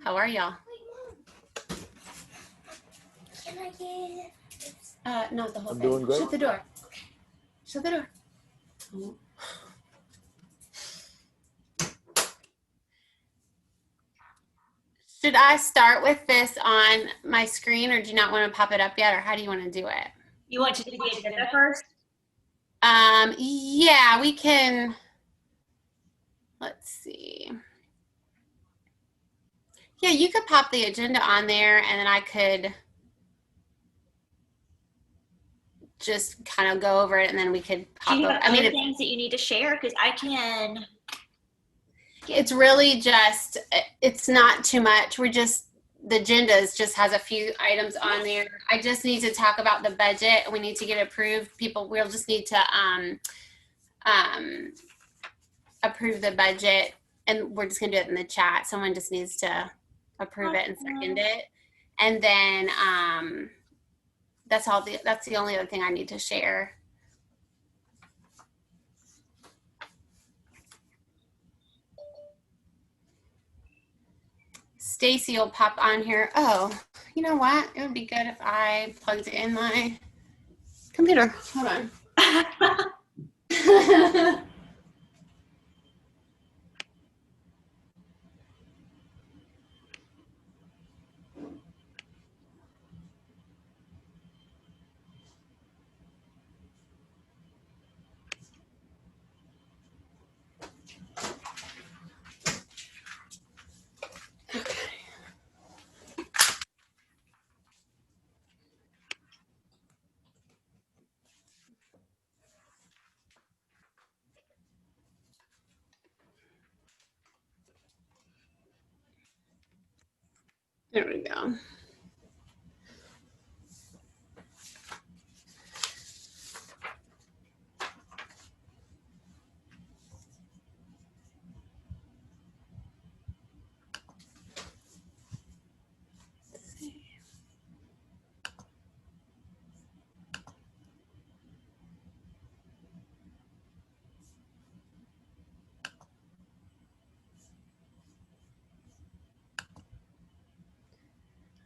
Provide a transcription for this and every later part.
How are y'all? Can I get Not the whole I'm thing. doing great. Shut the door. Shut the door. Oh. Should I start with this on my screen, or do you not want to pop it up yet, or how do you want to do it? You want to do the agenda first? Yeah, we can. Let's see. Yeah, you could pop the agenda on there, and then I could just kind of go over it, and then we could pop Do you over. have other things that you need to share? Because I can. It's really just, it's not too much. We're just, the agendas just has a few items on there. I just need to talk about the budget. We need to get approved. We'll just need to approve the budget, and we're just gonna do it in the chat. Someone just needs to approve it and second it. And then that's the only other thing I need to share. Stacy will pop on here. Oh, you know what? It would be good if I plugged it in my computer. Hold on. There we go.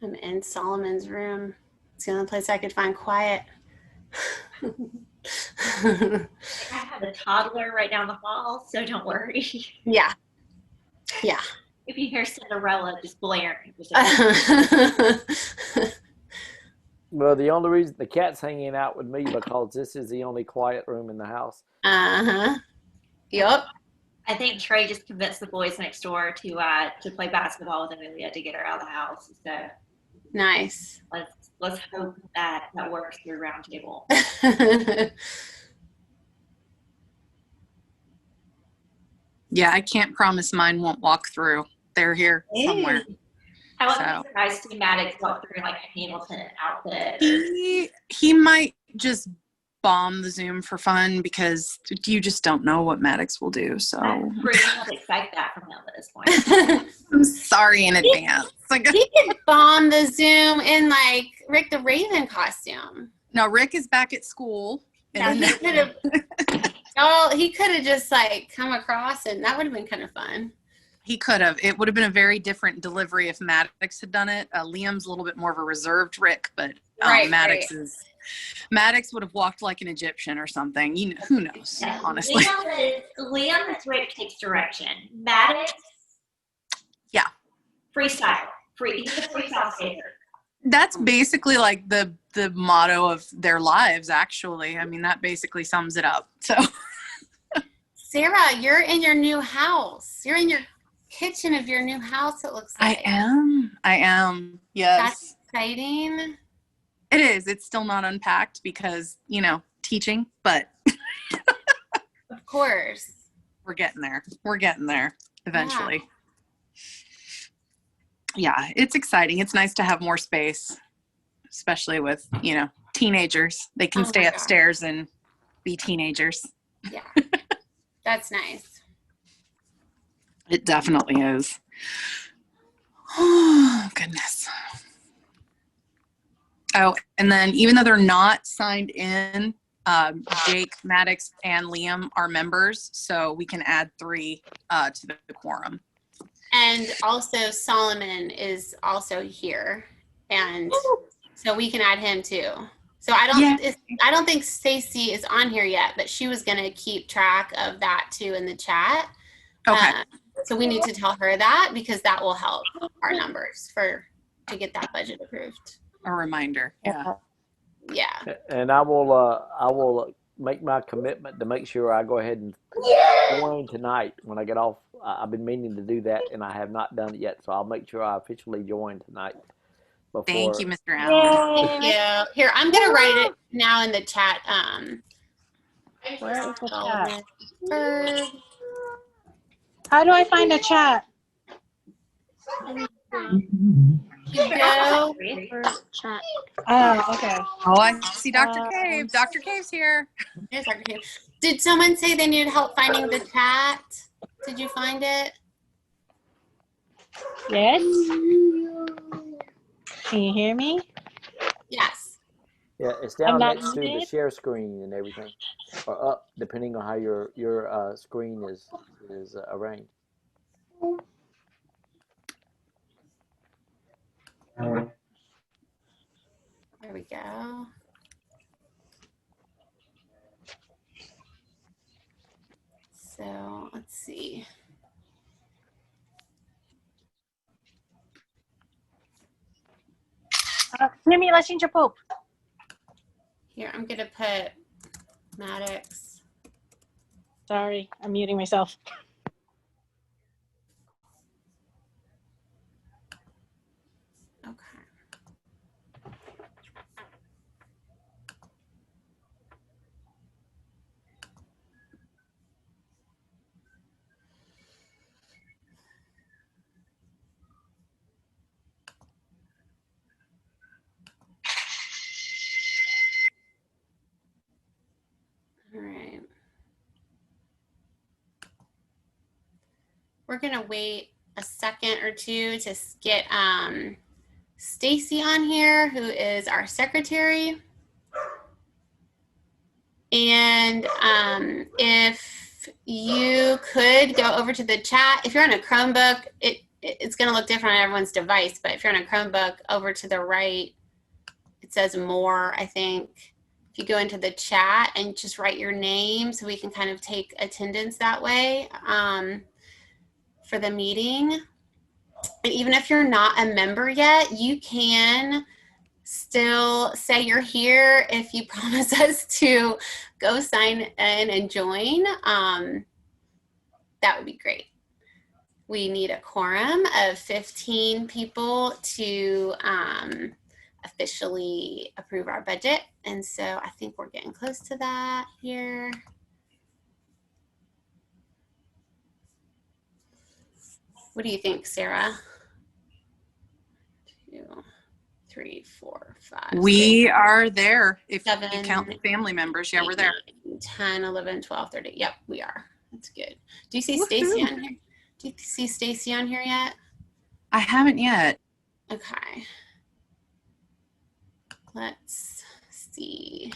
I'm in Solomon's room. It's the only place I could find quiet. I have a toddler right down the hall, so don't worry. Yeah. Yeah. If you hear Cinderella just blaring. Well, the only reason the cat's hanging out with me because this is the only quiet room in the house. Uh-huh. Yep. I think Trey just convinced the boys next door to play basketball with him, and we had to get her out of the house. So Nice. let's hope that works through Roundtable. Yeah, I can't promise mine won't walk through. They're here somewhere. I wasn't surprised to see Maddox walk through like a Hamilton outfit. He might just bomb the Zoom for fun because you just don't know what Maddox will do. So I'm pretty much expect that from him at this point. I'm sorry in advance. He could bomb the Zoom in like Rick the Raven costume. No, Rick is back at school. No, he could have. He could have just like come across, and that would have been kind of fun. He could have. It would have been a very different delivery if Maddox had done it. Liam's a little bit more of a reserved Rick, but Maddox would have walked like an Egyptian or something. You know, who knows? Yeah. Honestly, Liam's Rick takes direction. Maddox, yeah, freestyle, he's a freestyle skater. That's basically like the motto of their lives. Actually, I mean that basically sums it up. So, Sarah, you're in your new house. You're in your kitchen of your new house. It looks like. I am. Yes. That's exciting. It is. It's still not unpacked because, teaching, but of course. We're getting there. We're getting there eventually. Yeah, it's exciting. It's nice to have more space, especially with, teenagers. They can stay upstairs and be teenagers. Yeah. That's nice. It definitely is. Oh, goodness. Oh, and then even though they're not signed in, Jake, Maddox, and Liam are members, so we can add 3 to the quorum. And also Solomon is also here, and so we can add him too. So I don't think Stacy is on here yet, but she was going to keep track of that too in the chat. Okay. So we need to tell her that, because that will help our numbers to get that budget approved. A reminder. Yeah. Yeah. And I will make my commitment to make sure I go ahead and join tonight when I get off. I've been meaning to do that, and I have not done it yet. So I'll make sure I officially join tonight. Thank you, Mr. Allen. Thank you. Here, I'm gonna write it now in the chat. Where is the chat? Berg. How do I find a chat? You go. Chat. Oh, okay. Oh, I see Dr. Cave. Dr. Cave's here. Here's Dr. Cave. Did someone say they needed help finding the chat? Did you find it? Yes. Can you hear me? Yes. Yeah, it's down I'm not next to the muted? share screen and everything, or up depending on how your screen is arranged. There we go. So let's see. Mimi, let's change your poop. Here, I'm gonna put Maddox. Sorry, I'm muting myself. Okay. All right. We're gonna wait a second or two to get Stacy on here, who is our secretary. And if you could go over to the chat, if you're on a Chromebook, it's going to look different on everyone's device, but if you're on a Chromebook, over to the right, it says more, I think. If you go into the chat and just write your name so we can kind of take attendance that way for the meeting. And even if you're not a member yet, you can still say you're here if you promise us to go sign in and join. That would be great. We need a quorum of 15 people to officially approve our budget. And so I think we're getting close to that here. What do you think, Sarah? 2, 3, 4, 5. We 6, are there. If 7, you count the family members, yeah, 8, we're there. 9, 10, 11, 12, 13. Yep, we are. That's good. Do you see Stacy on here? Do you see Stacy on here yet? I haven't yet. Okay. Let's see.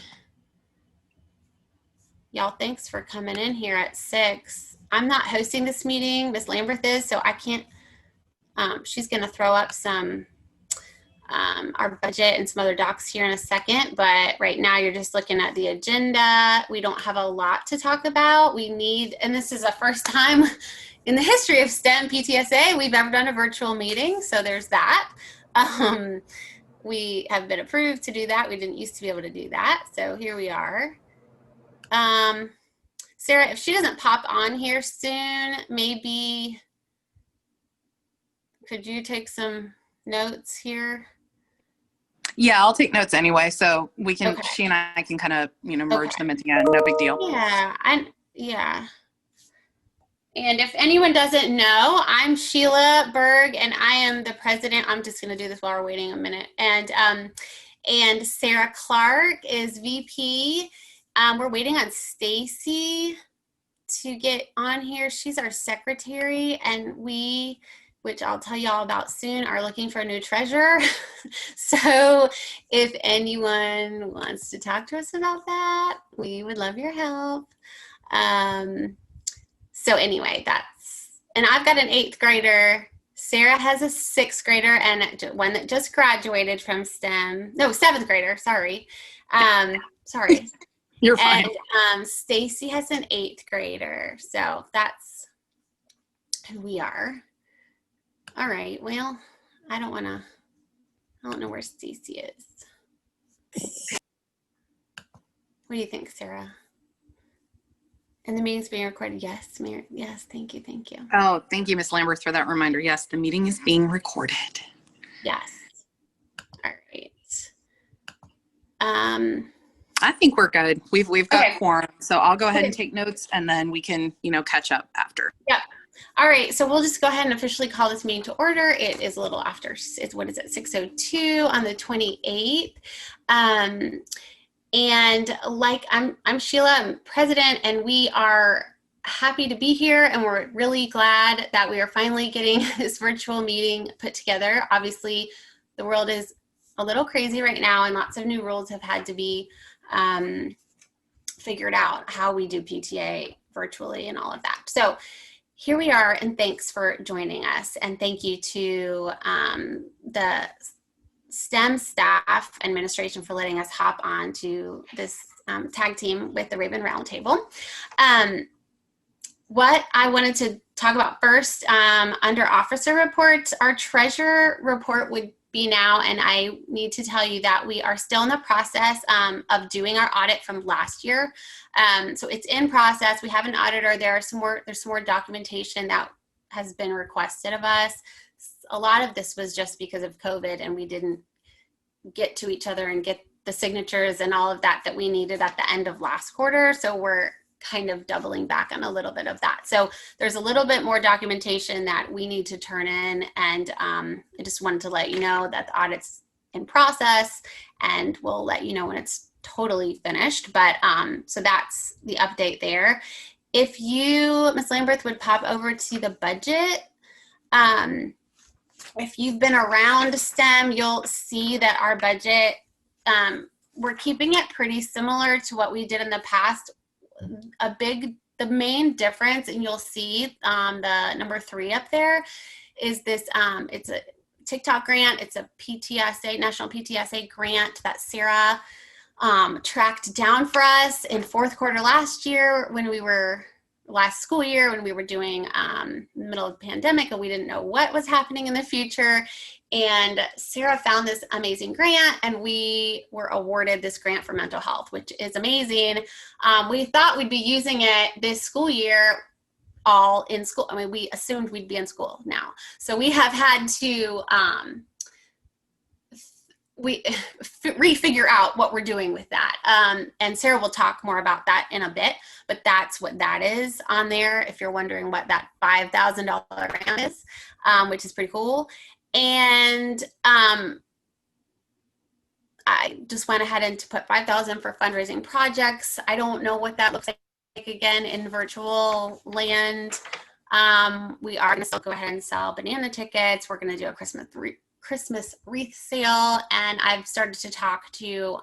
Y'all, thanks for coming in here at 6. I'm not hosting this meeting. Miss Lamberth is, so I can't. She's going to throw up some our budget and some other docs here in a second, but right now you're just looking at the agenda. We don't have a lot to talk about. We need, and this is the first time in the history of STEM PTSA we've ever done a virtual meeting, so there's that. We have been approved to do that. We didn't used to be able to do that, so here we are. Sarah, if she doesn't pop on here soon, maybe could you take some notes here? Yeah, I'll take notes anyway, so we can. Okay. She and I can kind of merge them at the end. No big deal. Yeah, yeah. And if anyone doesn't know, I'm Sheila Berg, and I am the president. I'm just going to do this while we're waiting a minute. And Sarah Clark is VP. We're waiting on Stacy to get on here. She's our secretary, and we, which I'll tell you all about soon, are looking for a new treasurer. So if anyone wants to talk to us about that, we would love your help. So anyway, and I've got an 8th grader. Sarah has a 6th grader and one that just graduated from STEM. No, 7th grader. Sorry. Sorry. You're fine. And Stacy has an 8th grader. So that's who we are. All right. Well, I don't know where Stacy is. What do you think, Sarah? And the meeting's being recorded. Yes, Mary. Yes, thank you. Oh, thank you, Ms. Lambert, for that reminder. Yes, the meeting is being recorded. Yes. All right. I think we're good. We've got Okay. quorum, so I'll go ahead and Okay. take notes, and then we can, catch up after. Yep. All right, so we'll just go ahead and officially call this meeting to order. It is a little after, what is it, 6:02 on the 28th. And like I'm Sheila, I'm president, and we are happy to be here, and we're really glad that we are finally getting this virtual meeting put together. Obviously, the world is a little crazy right now, and lots of new rules have had to be figured out, how we do PTA virtually and all of that. So here we are, and thanks for joining us. And thank you to the STEM staff administration for letting us hop on to this tag team with the Raven Roundtable. What I wanted to talk about first, under officer reports, our treasurer report would be now, and I need to tell you that we are still in the process of doing our audit from last year. So it's in process. We have an auditor. There's some more documentation that has been requested of us. A lot of this was just because of COVID, and we didn't get to each other and get the signatures and all of that we needed at the end of last quarter. So we're kind of doubling back on a little bit of that. So there's a little bit more documentation that we need to turn in, and I just wanted to let you know that the audit's in process, and we'll let you know when it's totally finished. But so that's the update there. If you, Ms. Lambert, would pop over to the budget. If you've been around STEM, you'll see that our budget, we're keeping it pretty similar to what we did in the past. The main difference, and you'll see the number 3 up there, is this, it's a TikTok grant. It's a PTSA, National PTSA grant that Sarah tracked down for us in 4th quarter last school year, when we were doing middle of the pandemic, and we didn't know what was happening in the future. And Sarah found this amazing grant, and we were awarded this grant for mental health, which is amazing. We thought we'd be using it this school year all in school. I mean, we assumed we'd be in school now. So we have had to refigure out what we're doing with that. And Sarah will talk more about that in a bit, but that's what that is on there, if you're wondering what that $5,000 grant is, which is pretty cool. And I just went ahead and put $5,000 for fundraising projects. I don't know what that looks like again in virtual land. We are going to still go ahead and sell banana tickets. We're going to do a Christmas wreath sale, and I've started to talk to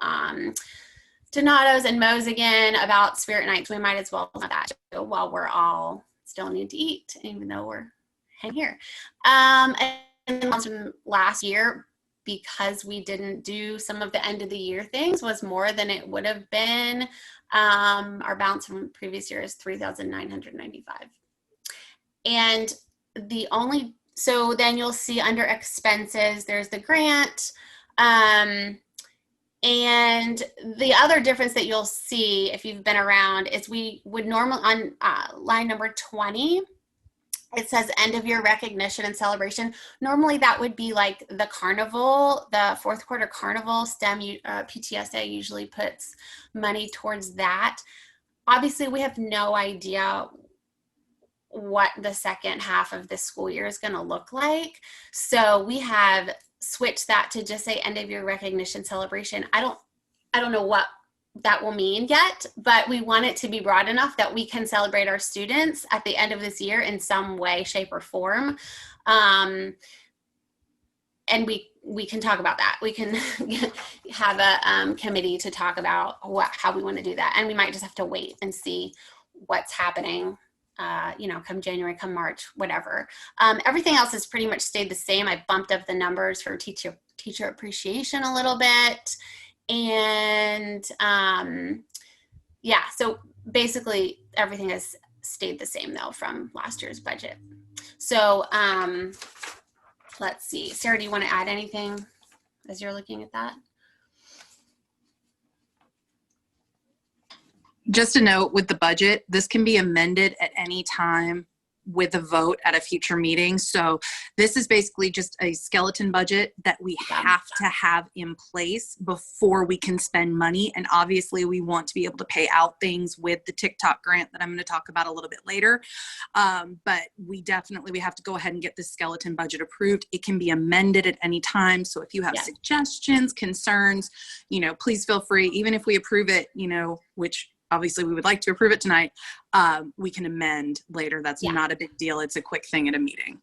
Donato's and Mo's again about Spirit Nights. We might as well do that while we're all still need to eat, even though we're hanging here. And then from last year, because we didn't do some of the end of the year things, was more than it would have been. Our balance from previous year is $3,995. And so then you'll see under expenses, there's the grant. And the other difference that you'll see if you've been around is we would normally, on line number 20, it says end of year recognition and celebration. Normally that would be like the carnival, the 4th quarter carnival. STEM PTSA usually puts money towards that. Obviously we have no idea what the second half of this school year is going to look like. So we have switched that to just say end of year recognition celebration. I don't know what that will mean yet, but we want it to be broad enough that we can celebrate our students at the end of this year in some way, shape, or form. And we can talk about that. We can have a committee to talk about how we want to do that. And we might just have to wait and see what's happening come January, come March, whatever. Everything else has pretty much stayed the same. I bumped up the numbers for teacher appreciation a little bit. And so basically everything has stayed the same though from last year's budget. So let's see. Sarah, do you want to add anything as you're looking at that? Just a note with the budget, this can be amended at any time with a vote at a future meeting. So this is basically just a skeleton budget that we have to have in place before we can spend money. And obviously we want to be able to pay out things with the TikTok grant that I'm going to talk about a little bit later. But we have to go ahead and get this skeleton budget approved. It can be amended at any time. So if you have suggestions, concerns, please feel free, even if we approve it, which obviously we would like to approve it tonight, we can amend later. That's not a big deal. It's a quick thing at a meeting.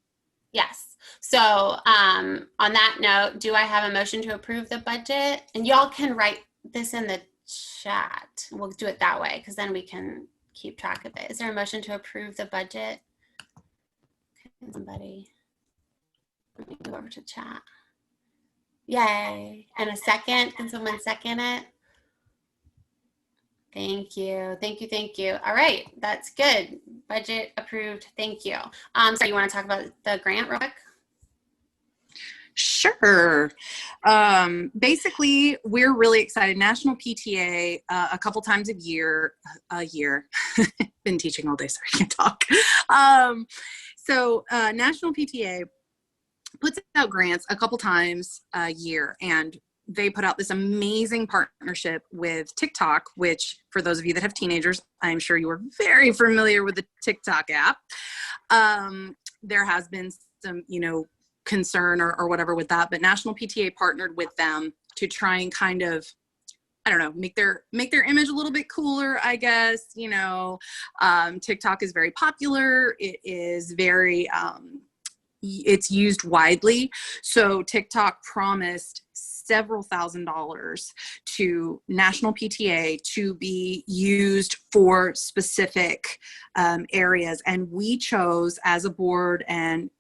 Yes. So on that note, do I have a motion to approve the budget? And y'all can write this in the chat. We'll do it that way because then we can keep track of it. Is there a motion to approve the budget? Can somebody, let me go over to chat. Yay. And a second. Can someone second it? Thank you. Thank you. Thank you. All right. That's good. Budget approved. Thank you. So you want to talk about the grant real quick? Sure. Basically, we're really excited. National PTA, a couple times a year, been teaching all day, so I can't talk. National PTA puts out grants a couple times a year, and they put out this amazing partnership with TikTok, which for those of you that have teenagers, I'm sure you are very familiar with the TikTok app. There has been some, concern or whatever with that, but National PTA partnered with them to try and kind of, make their image a little bit cooler, I guess. TikTok is very popular. It is very, it's used widely. So TikTok promised several $1,000s to National PTA to be used for specific areas. And we chose as a board and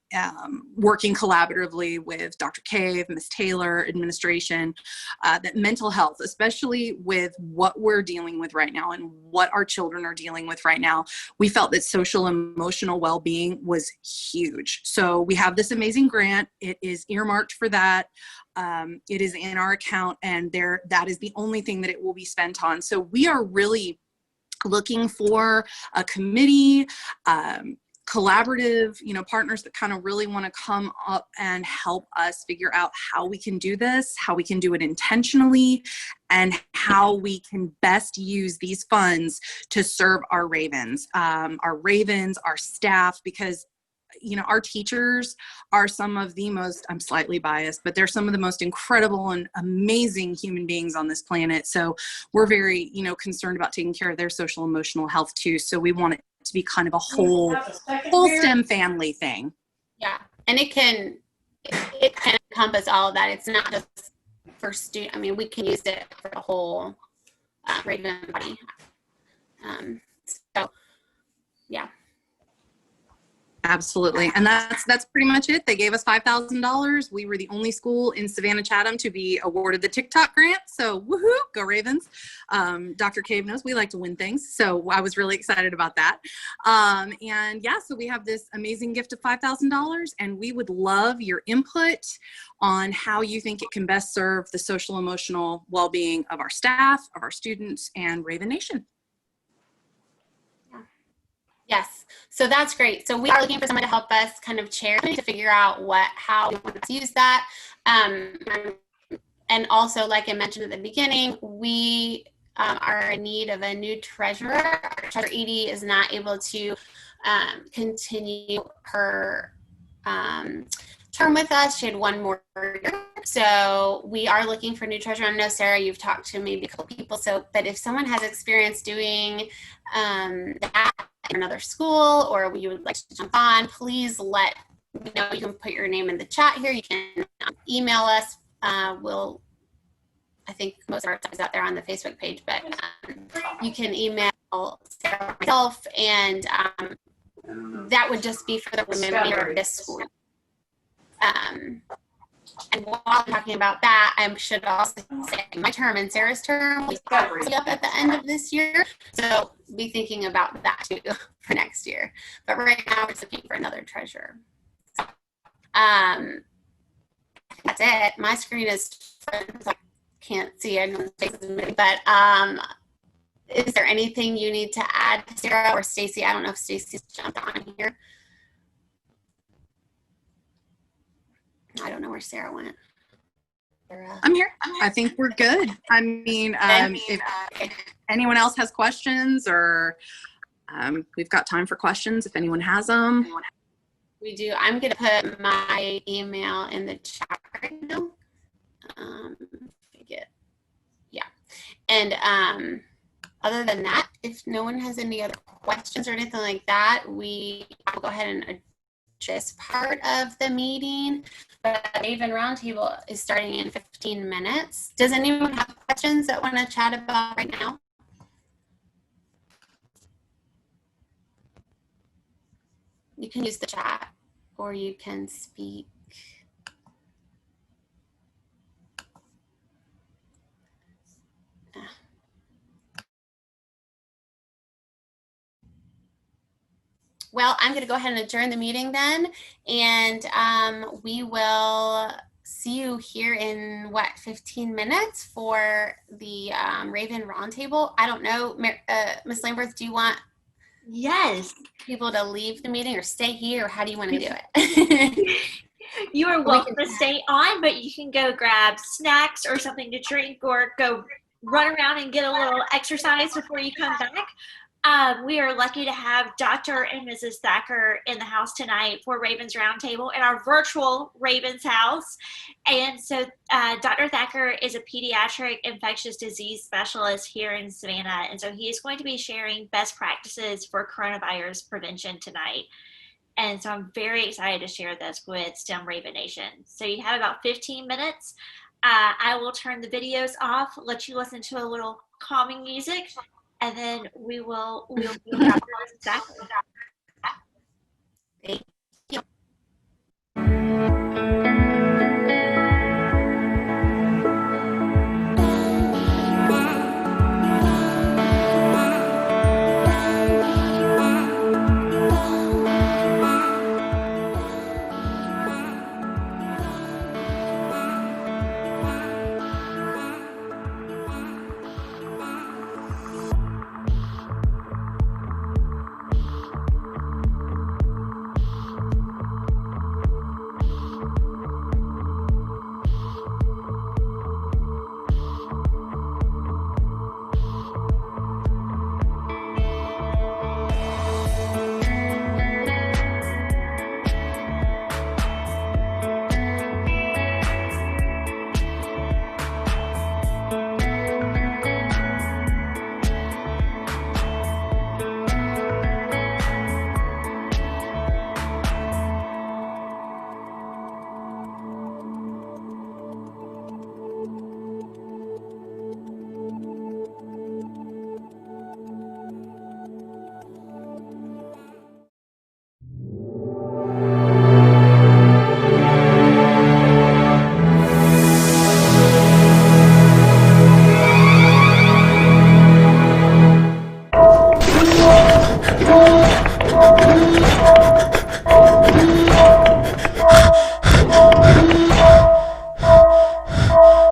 working collaboratively with Dr. Cave, Ms. Taylor, administration, that mental health, especially with what we're dealing with right now and what our children are dealing with right now, we felt that social emotional well-being was huge. So we have this amazing grant. It is earmarked for that. It is in our account, and that is the only thing that it will be spent on. So we are really looking for a committee, collaborative, partners that kind of really want to come up and help us figure out how we can do this, how we can do it intentionally, and how we can best use these funds to serve our ravens, our staff, because our teachers are some of the most, I'm slightly biased, but they're some of the most incredible and amazing human beings on this planet. So we're very, concerned about taking care of their social emotional health too. So we want it to be kind of a whole STEM family thing. Yeah. And it can encompass all of that. It's not just for student. I mean, we can use it for the whole Raven body. So yeah. Absolutely. And that's pretty much it. They gave us $5,000. We were the only school in Savannah Chatham to be awarded the TikTok grant. So woohoo, go Ravens. Dr. Cave knows we like to win things. So I was really excited about that. So we have this amazing gift of $5,000, and we would love your input on how you think it can best serve the social emotional well-being of our staff, of our students, and Raven Nation. Yes, so that's great. So we are looking for someone to help us kind of chair to figure out how we want to use that. And also, like I mentioned at the beginning, we are in need of a new treasurer. Our treasurer Edie is not able to continue her term with us. She had one more year. So we are looking for a new treasurer. I know, Sarah, you've talked to maybe a couple people. But if someone has experience doing that in another school, or you would like to jump on, please let me know. You can put your name in the chat here. You can email us. I think most of our stuff is out there on the Facebook page, but you can email Sarah or myself, and that would just be for the remainder of this school year. And while I'm talking about that, I should also say my term and Sarah's term is probably up at the end of this year. So be thinking about that too for next year. But right now we're just looking for another treasurer. That's it. My screen is, I can't see anyone's faces, but is there anything you need to add, Sarah or Stacy? I don't know if Stacy's jumped on here. I don't know where Sarah went. Sarah. I'm here. I think we're good. I mean, if anyone else has questions, or we've got time for questions if anyone has them. We do. I'm going to put my email in the chat right now. Yeah. And other than that, if no one has any other questions or anything like that, we will go ahead and address part of the meeting. But the Raven Roundtable is starting in 15 minutes. Does anyone have questions that want to chat about right now? You can use the chat or you can speak. Well, I'm going to go ahead and adjourn the meeting then, and we will see you here in, 15 minutes for the Raven Roundtable. I don't know, Ms. Lambert, do you want people to leave the meeting or stay here, or how do you want to do it? You are welcome to stay on, but you can go grab snacks or something to drink, or go run around and get a little exercise before you come back. We are lucky to have Dr. and Mrs. Thacker in the house tonight for Ravens Roundtable in our virtual Ravens house. And so Dr. Thacker is a pediatric infectious disease specialist here in Savannah. And so he is going to be sharing best practices for coronavirus prevention tonight. And so I'm very excited to share this with STEM Raven Nation. So you have about 15 minutes. I will turn the videos off, let you listen to a little calming music, and then we'll be Dr. Thacker. Thank you.